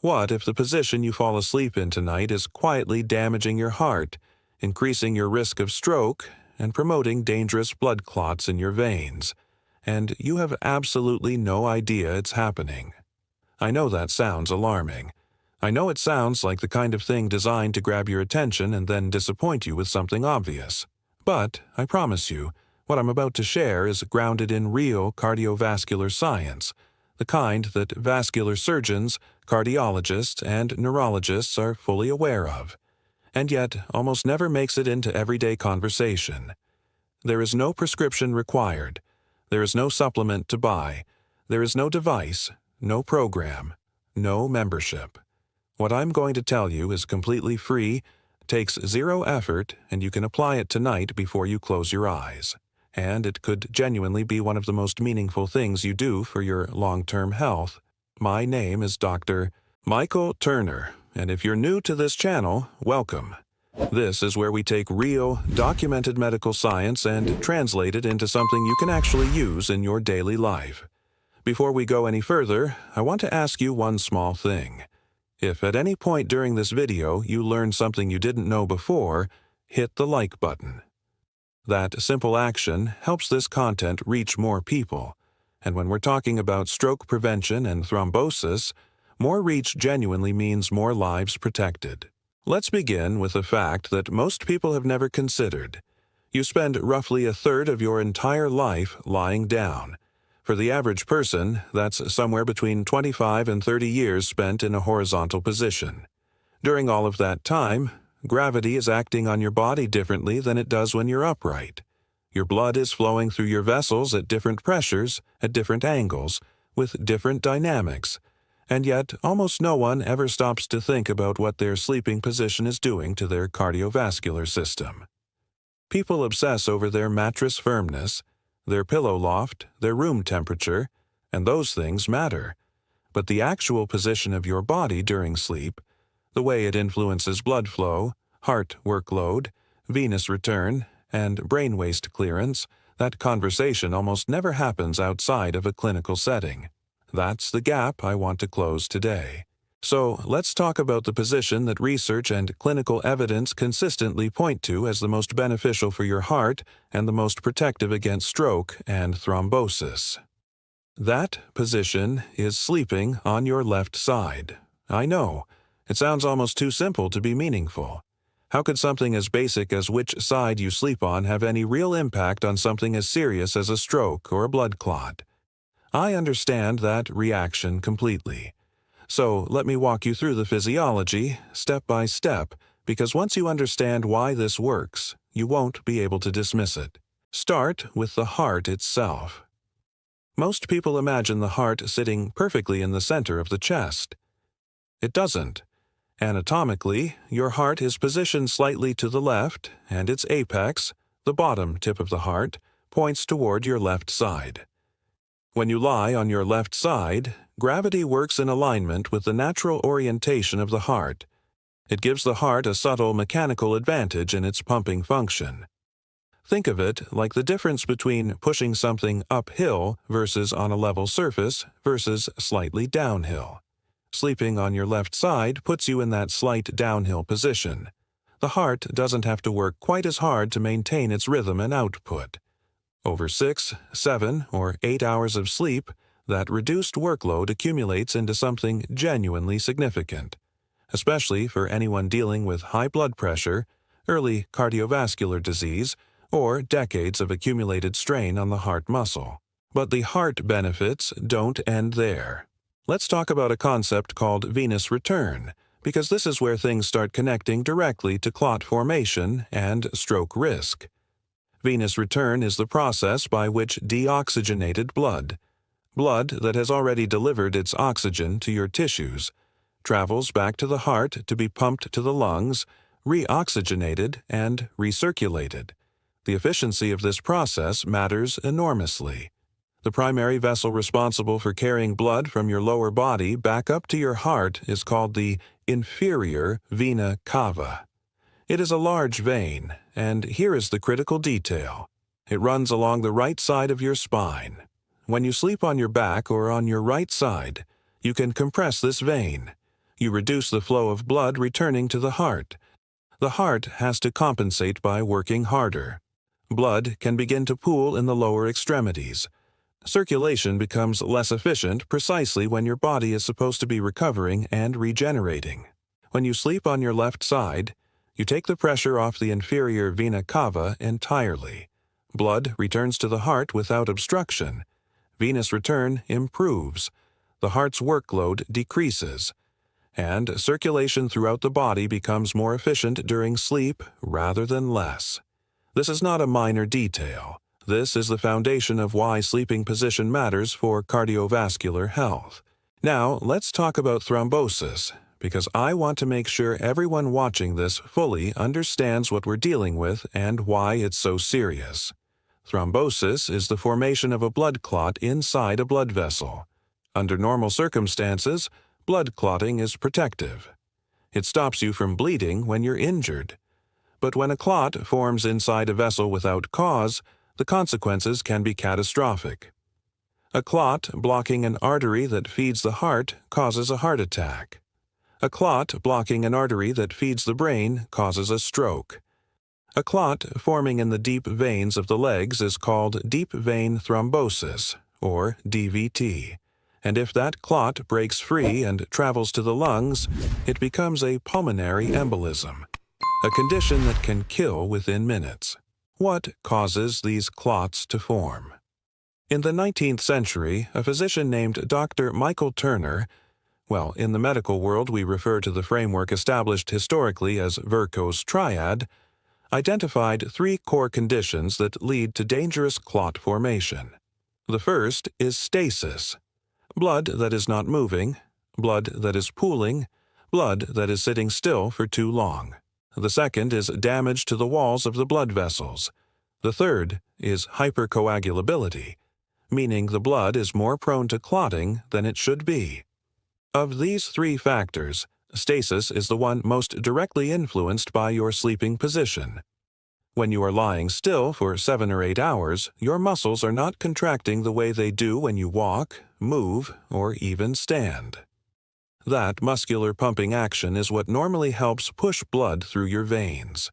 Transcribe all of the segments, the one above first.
What if the position you fall asleep in tonight is quietly damaging your heart, increasing your risk of stroke, and promoting dangerous blood clots in your veins, and you have absolutely no idea it's happening? I know that sounds alarming. I know it sounds like the kind of thing designed to grab your attention and then disappoint you with something obvious. But I promise you, what I'm about to share is grounded in real cardiovascular science, the kind that vascular surgeons, cardiologists, and neurologists are fully aware of, and yet almost never makes it into everyday conversation. There is no prescription required. There is no supplement to buy. There is no device, no program, no membership. What I'm going to tell you is completely free, takes zero effort, and you can apply it tonight before you close your eyes. And it could genuinely be one of the most meaningful things you do for your long-term health. My name is Dr. Michael Turner, and if you're new to this channel, welcome. This is where we take real, documented medical science and translate it into something you can actually use in your daily life. Before we go any further, I want to ask you one small thing. If at any point during this video you learned something you didn't know before, hit the like button. That simple action helps this content reach more people, and when we're talking about stroke prevention and thrombosis, more reach genuinely means more lives protected. Let's begin with a fact that most people have never considered. You spend roughly a third of your entire life lying down. For the average person, that's somewhere between 25 and 30 years spent in a horizontal position. During all of that time, gravity is acting on your body differently than it does when you're upright. Your blood is flowing through your vessels at different pressures, at different angles, with different dynamics, and yet almost no one ever stops to think about what their sleeping position is doing to their cardiovascular system. People obsess over their mattress firmness, their pillow loft, their room temperature, and those things matter. But the actual position of your body during sleep, the way it influences blood flow, heart workload, venous return, and brain waste clearance, that conversation almost never happens outside of a clinical setting. That's the gap I want to close today. So let's talk about the position that research and clinical evidence consistently point to as the most beneficial for your heart and the most protective against stroke and thrombosis. That position is sleeping on your left side. I know, it sounds almost too simple to be meaningful. How could something as basic as which side you sleep on have any real impact on something as serious as a stroke or a blood clot? I understand that reaction completely. So let me walk you through the physiology, step by step, because once you understand why this works, you won't be able to dismiss it. Start with the heart itself. Most people imagine the heart sitting perfectly in the center of the chest. It doesn't. Anatomically, your heart is positioned slightly to the left, and its apex, the bottom tip of the heart, points toward your left side. When you lie on your left side, gravity works in alignment with the natural orientation of the heart. It gives the heart a subtle mechanical advantage in its pumping function. Think of it like the difference between pushing something uphill versus on a level surface versus slightly downhill. Sleeping on your left side puts you in that slight downhill position. The heart doesn't have to work quite as hard to maintain its rhythm and output. Over 6, 7, or 8 hours of sleep, that reduced workload accumulates into something genuinely significant, especially for anyone dealing with high blood pressure, early cardiovascular disease, or decades of accumulated strain on the heart muscle. But the heart benefits don't end there. Let's talk about a concept called venous return, because this is where things start connecting directly to clot formation and stroke risk. Venous return is the process by which deoxygenated blood that has already delivered its oxygen to your tissues, travels back to the heart to be pumped to the lungs, reoxygenated, and recirculated. The efficiency of this process matters enormously. The primary vessel responsible for carrying blood from your lower body back up to your heart is called the inferior vena cava. It is a large vein, and here is the critical detail. It runs along the right side of your spine. When you sleep on your back or on your right side, you can compress this vein. You reduce the flow of blood returning to the heart. The heart has to compensate by working harder. Blood can begin to pool in the lower extremities. Circulation becomes less efficient precisely when your body is supposed to be recovering and regenerating. When you sleep on your left side, you take the pressure off the inferior vena cava entirely. Blood returns to the heart without obstruction. Venous return improves. The heart's workload decreases, and circulation throughout the body becomes more efficient during sleep rather than less. This is not a minor detail. This is the foundation of why sleeping position matters for cardiovascular health. Now, let's talk about thrombosis, because I want to make sure everyone watching this fully understands what we're dealing with and why it's so serious. Thrombosis is the formation of a blood clot inside a blood vessel. Under normal circumstances, blood clotting is protective. It stops you from bleeding when you're injured. But when a clot forms inside a vessel without cause, the consequences can be catastrophic. A clot blocking an artery that feeds the heart causes a heart attack. A clot blocking an artery that feeds the brain causes a stroke. A clot forming in the deep veins of the legs is called deep vein thrombosis, or DVT. And if that clot breaks free and travels to the lungs, it becomes a pulmonary embolism, a condition that can kill within minutes. What causes these clots to form? In the 19th century, a physician named Dr. Michael Turner, in the medical world we refer to the framework established historically as Virchow's triad, identified 3 core conditions that lead to dangerous clot formation. The first is stasis, blood that is not moving, blood that is pooling, blood that is sitting still for too long. The second is damage to the walls of the blood vessels. The third is hypercoagulability, meaning the blood is more prone to clotting than it should be. Of these 3 factors, stasis is the one most directly influenced by your sleeping position. When you are lying still for 7 or 8 hours, your muscles are not contracting the way they do when you walk, move, or even stand. That muscular pumping action is what normally helps push blood through your veins.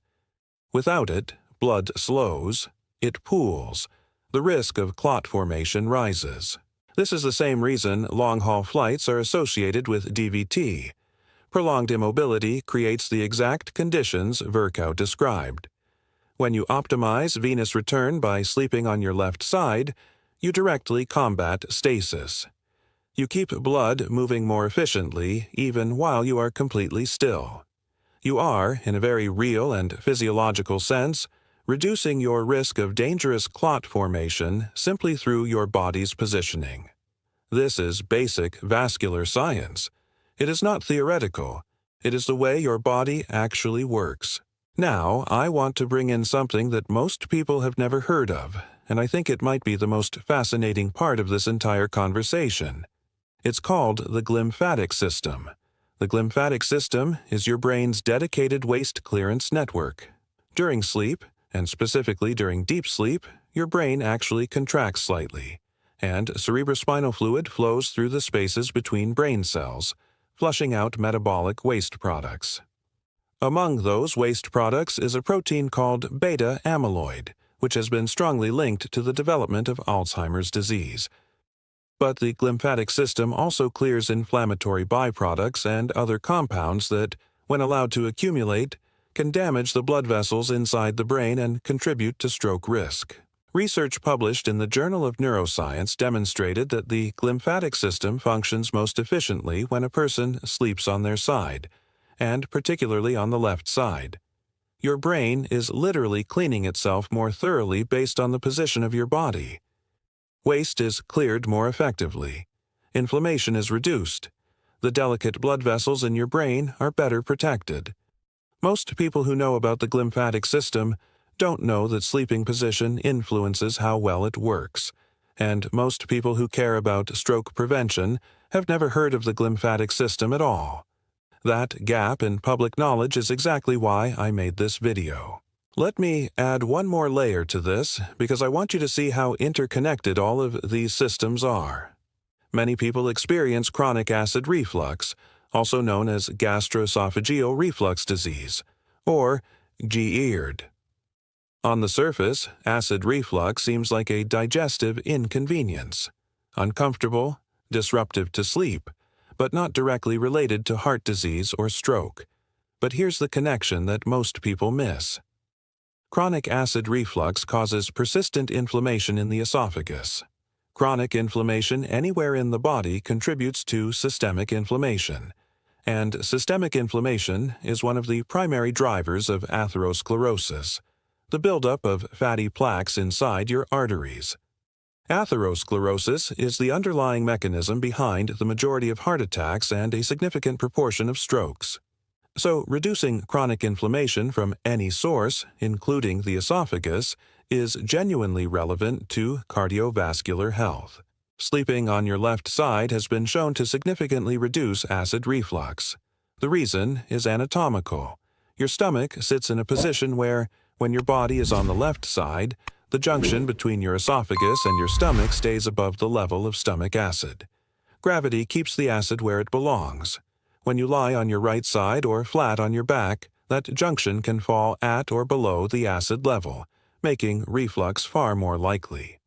Without it, blood slows, it pools. The risk of clot formation rises. This is the same reason long-haul flights are associated with DVT. Prolonged immobility creates the exact conditions Virchow described. When you optimize venous return by sleeping on your left side, you directly combat stasis. You keep blood moving more efficiently even while you are completely still. You are, in a very real and physiological sense, reducing your risk of dangerous clot formation simply through your body's positioning. This is basic vascular science. It is not theoretical. It is the way your body actually works. Now, I want to bring in something that most people have never heard of, and I think it might be the most fascinating part of this entire conversation. It's called the glymphatic system. The glymphatic system is your brain's dedicated waste clearance network. During sleep, and specifically during deep sleep, your brain actually contracts slightly, and cerebrospinal fluid flows through the spaces between brain cells, flushing out metabolic waste products. Among those waste products is a protein called beta amyloid, which has been strongly linked to the development of Alzheimer's disease. But the glymphatic system also clears inflammatory byproducts and other compounds that, when allowed to accumulate, can damage the blood vessels inside the brain and contribute to stroke risk. Research published in the Journal of Neuroscience demonstrated that the glymphatic system functions most efficiently when a person sleeps on their side, and particularly on the left side. Your brain is literally cleaning itself more thoroughly based on the position of your body. Waste is cleared more effectively. Inflammation is reduced. The delicate blood vessels in your brain are better protected. Most people who know about the glymphatic system don't know that sleeping position influences how well it works, and most people who care about stroke prevention have never heard of the glymphatic system at all. That gap in public knowledge is exactly why I made this video. Let me add one more layer to this because I want you to see how interconnected all of these systems are. Many people experience chronic acid reflux, also known as gastroesophageal reflux disease, or GERD. On the surface, acid reflux seems like a digestive inconvenience, uncomfortable, disruptive to sleep, but not directly related to heart disease or stroke. But here's the connection that most people miss. Chronic acid reflux causes persistent inflammation in the esophagus. Chronic inflammation anywhere in the body contributes to systemic inflammation, and systemic inflammation is one of the primary drivers of atherosclerosis, the buildup of fatty plaques inside your arteries. Atherosclerosis is the underlying mechanism behind the majority of heart attacks and a significant proportion of strokes. So, reducing chronic inflammation from any source, including the esophagus, is genuinely relevant to cardiovascular health. Sleeping on your left side has been shown to significantly reduce acid reflux. The reason is anatomical. Your stomach sits in a position where, when your body is on the left side, the junction between your esophagus and your stomach stays above the level of stomach acid. Gravity keeps the acid where it belongs. When you lie on your right side or flat on your back, that junction can fall at or below the acid level, making reflux far more likely.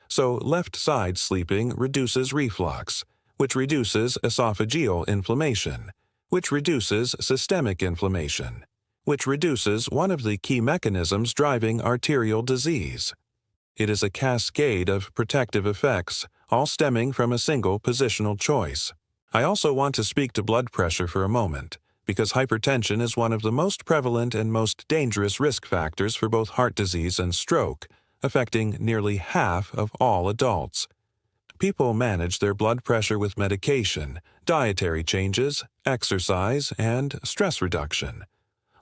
So left side sleeping reduces reflux, which reduces esophageal inflammation, which reduces systemic inflammation, which reduces one of the key mechanisms driving arterial disease. It is a cascade of protective effects, all stemming from a single positional choice. I also want to speak to blood pressure for a moment, because hypertension is one of the most prevalent and most dangerous risk factors for both heart disease and stroke, affecting nearly half of all adults. People manage their blood pressure with medication, dietary changes, exercise, and stress reduction,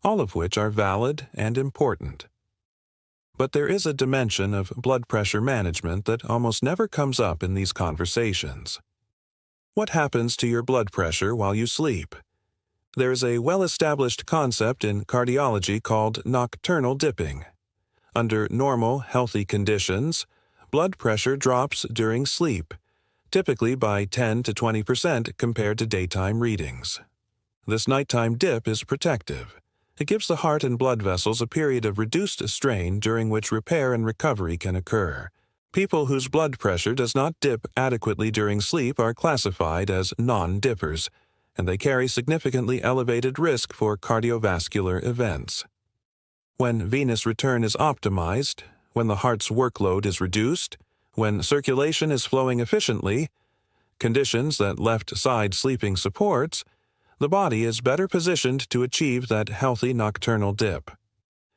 all of which are valid and important. But there is a dimension of blood pressure management that almost never comes up in these conversations. What happens to your blood pressure while you sleep? There is a well-established concept in cardiology called nocturnal dipping. Under normal, healthy conditions, blood pressure drops during sleep, typically by 10 to 20% compared to daytime readings. This nighttime dip is protective. It gives the heart and blood vessels a period of reduced strain during which repair and recovery can occur. People whose blood pressure does not dip adequately during sleep are classified as non-dippers, and they carry significantly elevated risk for cardiovascular events. When venous return is optimized, when the heart's workload is reduced, when circulation is flowing efficiently, conditions that left-side sleeping supports, the body is better positioned to achieve that healthy nocturnal dip.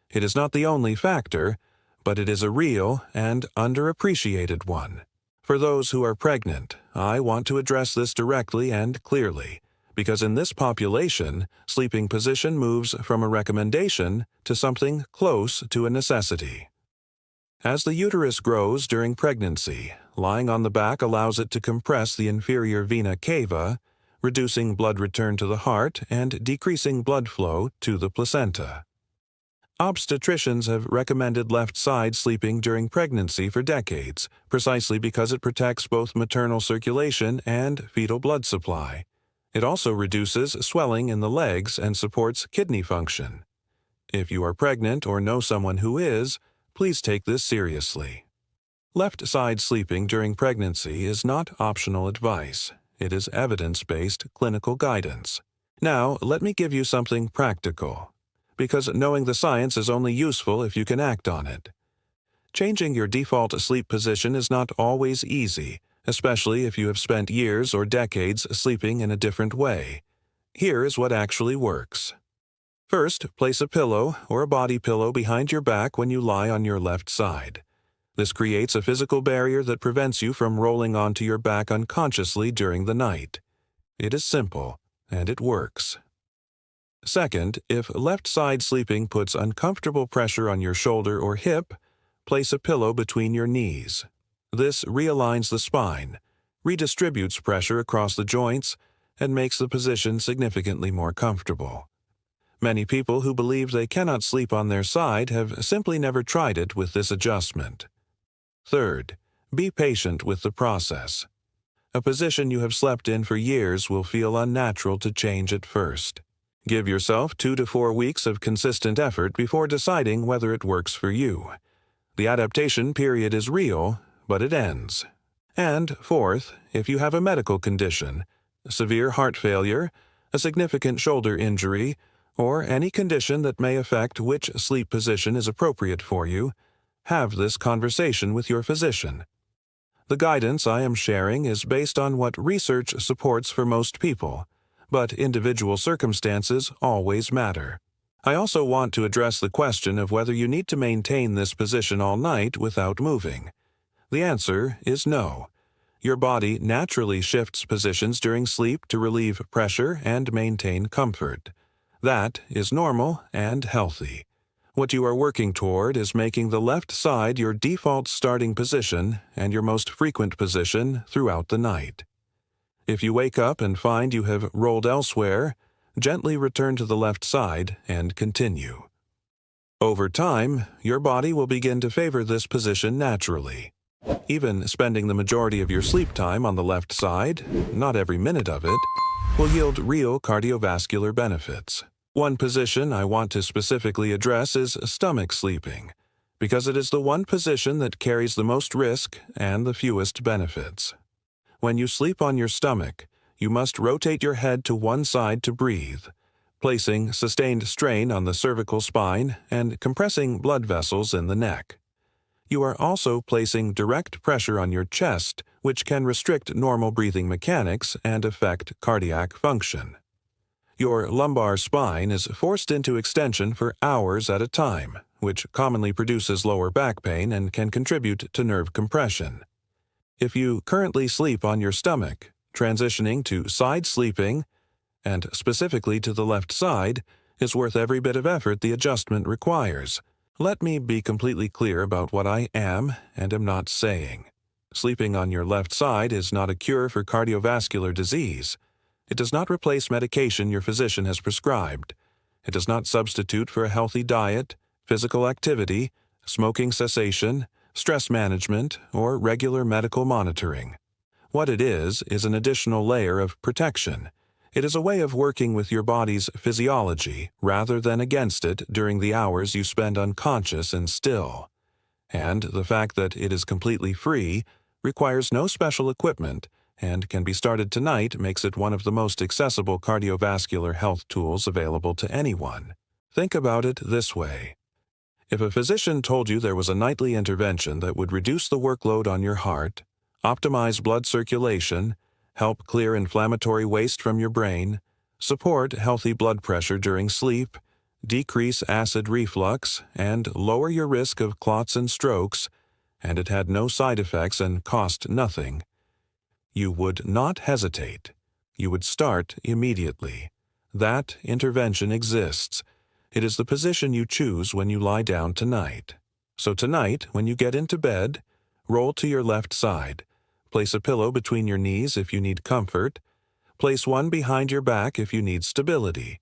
It is not the only factor, but it is a real and underappreciated one. For those who are pregnant, I want to address this directly and clearly, because in this population, sleeping position moves from a recommendation to something close to a necessity. As the uterus grows during pregnancy, lying on the back allows it to compress the inferior vena cava, reducing blood return to the heart and decreasing blood flow to the placenta. Obstetricians have recommended left-side sleeping during pregnancy for decades, precisely because it protects both maternal circulation and fetal blood supply. It also reduces swelling in the legs and supports kidney function. If you are pregnant or know someone who is, please take this seriously. Left-side sleeping during pregnancy is not optional advice. It is evidence-based clinical guidance. Now, let me give you something practical, because knowing the science is only useful if you can act on it. Changing your default sleep position is not always easy, especially if you have spent years or decades sleeping in a different way. Here is what actually works. First, place a pillow or a body pillow behind your back when you lie on your left side. This creates a physical barrier that prevents you from rolling onto your back unconsciously during the night. It is simple, and it works. Second, if left-side sleeping puts uncomfortable pressure on your shoulder or hip, place a pillow between your knees. This realigns the spine, redistributes pressure across the joints, and makes the position significantly more comfortable. Many people who believe they cannot sleep on their side have simply never tried it with this adjustment. Third, be patient with the process. A position you have slept in for years will feel unnatural to change at first. Give yourself 2 to 4 weeks of consistent effort before deciding whether it works for you. The adaptation period is real, but it ends. And fourth, if you have a medical condition, severe heart failure, a significant shoulder injury, or any condition that may affect which sleep position is appropriate for you, have this conversation with your physician. The guidance I am sharing is based on what research supports for most people, but individual circumstances always matter. I also want to address the question of whether you need to maintain this position all night without moving. The answer is no. Your body naturally shifts positions during sleep to relieve pressure and maintain comfort. That is normal and healthy. What you are working toward is making the left side your default starting position and your most frequent position throughout the night. If you wake up and find you have rolled elsewhere, gently return to the left side and continue. Over time, your body will begin to favor this position naturally. Even spending the majority of your sleep time on the left side, not every minute of it, will yield real cardiovascular benefits. One position I want to specifically address is stomach sleeping, because it is the one position that carries the most risk and the fewest benefits. When you sleep on your stomach, you must rotate your head to one side to breathe, placing sustained strain on the cervical spine and compressing blood vessels in the neck. You are also placing direct pressure on your chest, which can restrict normal breathing mechanics and affect cardiac function. Your lumbar spine is forced into extension for hours at a time, which commonly produces lower back pain and can contribute to nerve compression. If you currently sleep on your stomach, transitioning to side sleeping, and specifically to the left side, is worth every bit of effort the adjustment requires. Let me be completely clear about what I am and am not saying. Sleeping on your left side is not a cure for cardiovascular disease. It does not replace medication your physician has prescribed. It does not substitute for a healthy diet, physical activity, smoking cessation, stress management, or regular medical monitoring. What it is an additional layer of protection. It is a way of working with your body's physiology rather than against it during the hours you spend unconscious and still. And the fact that it is completely free, requires no special equipment, and can be started tonight makes it one of the most accessible cardiovascular health tools available to anyone. Think about it this way. If a physician told you there was a nightly intervention that would reduce the workload on your heart, optimize blood circulation, help clear inflammatory waste from your brain, support healthy blood pressure during sleep, decrease acid reflux, and lower your risk of clots and strokes, and it had no side effects and cost nothing, you would not hesitate. You would start immediately. That intervention exists. It is the position you choose when you lie down tonight. So tonight, when you get into bed, roll to your left side. Place a pillow between your knees if you need comfort. Place one behind your back if you need stability.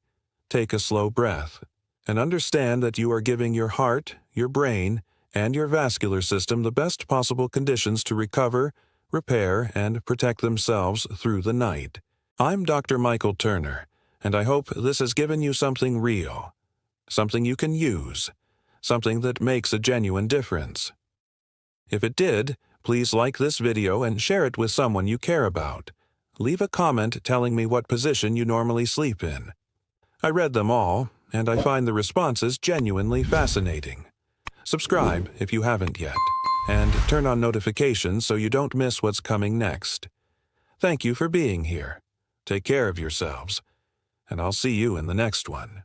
Take a slow breath, and understand that you are giving your heart, your brain, and your vascular system the best possible conditions to recover, repair, and protect themselves through the night. I'm Dr. Michael Turner, and I hope this has given you something real, something you can use, something that makes a genuine difference. If it did, please like this video and share it with someone you care about. Leave a comment telling me what position you normally sleep in. I read them all, and I find the responses genuinely fascinating. Subscribe if you haven't yet, and turn on notifications so you don't miss what's coming next. Thank you for being here. Take care of yourselves, and I'll see you in the next one.